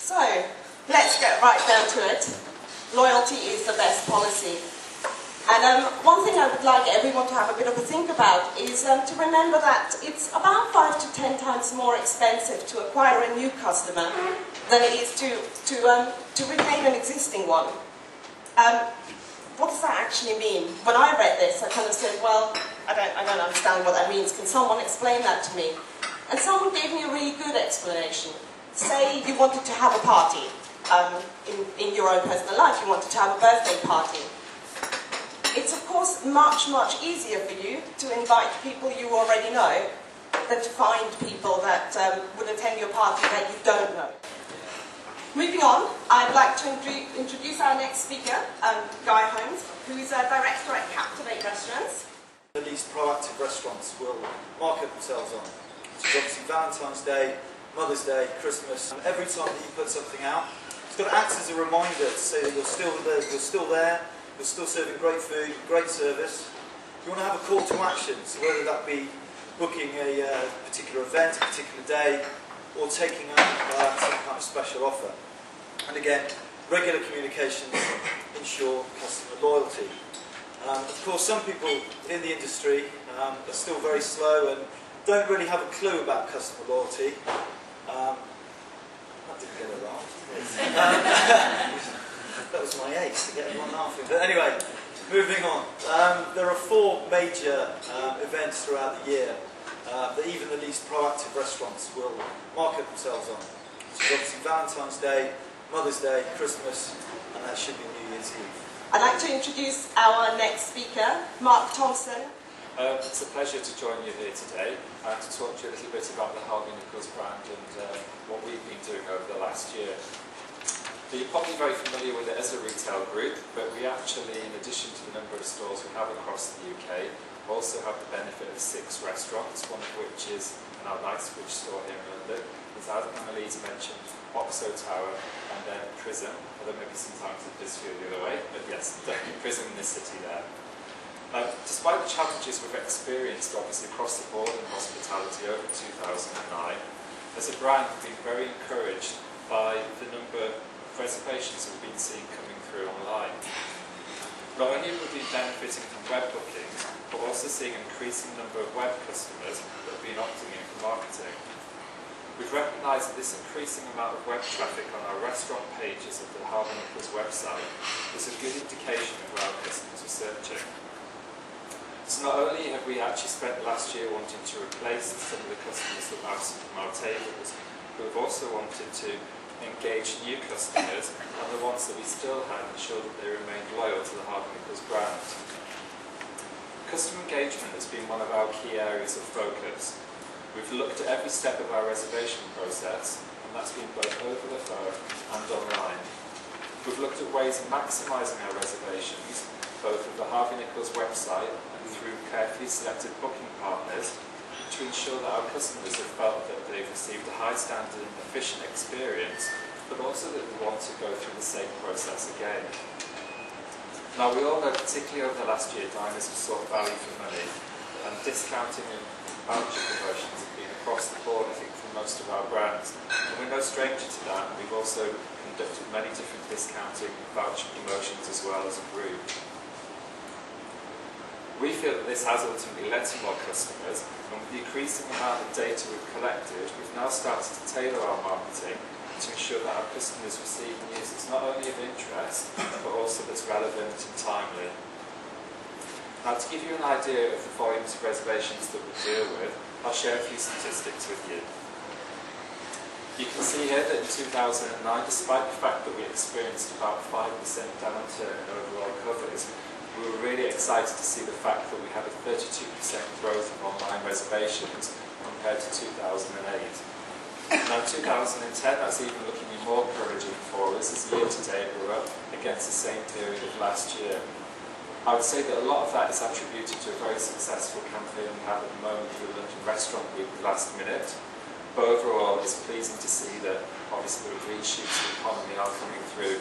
So, let's get right down to it. Loyalty is the best policy. And one thing I would like everyone to have a bit of a think about is to remember that it's about 5 to 10 times more expensive to acquire a new customer than it is to retain an existing one. What does that actually mean? When I read this, I kind of said, well, I don't understand what that means. Can someone explain that to me? And someone gave me a really good explanation. Say you wanted to have a party in your own personal life. You wanted to have a birthday party. It's of course much, much easier for you to invite people you already know than to find people that would attend your party that you don't know. Moving on, I'd like to introduce our next speaker, Guy Holmes, who's a director at Captivate Restaurants. The least proactive restaurants will market themselves on. So obviously Valentine's Day, Mother's Day, Christmas, and every time that you put something out, it's got to act as a reminder to say that you're still there, you're still serving great food, great service. You want to have a call to action, so whether that be booking a particular event, a particular day, or taking up some kind of special offer. And again, regular communications ensure customer loyalty. Of course, some people in the industry are still very slow and don't really have a clue about customer loyalty. That didn't get a laugh. That was my ace to get everyone laughing. But anyway, moving on. There are 4 major events throughout the year that even the least proactive restaurants will market themselves on. So obviously Valentine's Day, Mother's Day, Christmas, and that should be New Year's Eve. I'd like to introduce our next speaker, Marc Thompson. It's a pleasure to join you here today and to talk to you a little bit about the Harvey Nichols brand and what we've been doing over the last year. You're probably very familiar with it as a retail group, but we actually, in addition to the number of stores we have across the UK, also have the benefit of 6 restaurants, one of which is an Knightsbridge store here in London. As Annalise mentioned, Oxo Tower and then Prism, although maybe sometimes it does feel the other way, but yes, definitely Prism in the city there. Despite the challenges we've experienced obviously across the board in hospitality over 2009, as a brand we've been very encouraged by the number of reservations that we've been seeing coming through online. Not only have we been benefiting from web bookings, but also seeing an increasing number of web customers that have been opting in for marketing. We've recognised that this increasing amount of web traffic on our restaurant pages of the Harvey Nichols website is a good indication of where our customers are searching. So not only have we actually spent the last year wanting to replace some of the customers that were absent from our tables, but we've also wanted to engage new customers and the ones that we still had ensure that they remain loyal to the Harvey Nichols brand. Customer engagement has been one of our key areas of focus. We've looked at every step of our reservation process, and that's been both over the phone and online. We've looked at ways of maximising our reservations, both with the Harvey Nichols website and through carefully selected booking partners, to ensure that our customers have felt that they've received a high standard and efficient experience, but also that they want to go through the same process again. Now we all know, particularly over the last year, diners have sought value for money, and discounting and voucher promotions have been across the board, I think, for most of our brands. And we're no stranger to that, and we've also conducted many different discounting and voucher promotions as well as a group. We feel that this has ultimately led to more customers, and with the increasing amount of data we've collected, we've now started to tailor our marketing to ensure that our customers receive news that's not only of interest, but also that's relevant and timely. Now, to give you an idea of the volumes of reservations that we deal with, I'll share a few statistics with you. You can see here that in 2009, despite the fact that we experienced about 5% downturn in overall covers, we were really excited to see the fact that we had a 32% growth of online reservations compared to 2008. Now 2010, that's even looking more encouraging for us as year to date we're up against the same period of last year. I would say that a lot of that is attributed to a very successful campaign we have at the moment with the London Restaurant Week Last Minute. But overall, it's pleasing to see that obviously the green shoots of the economy are coming through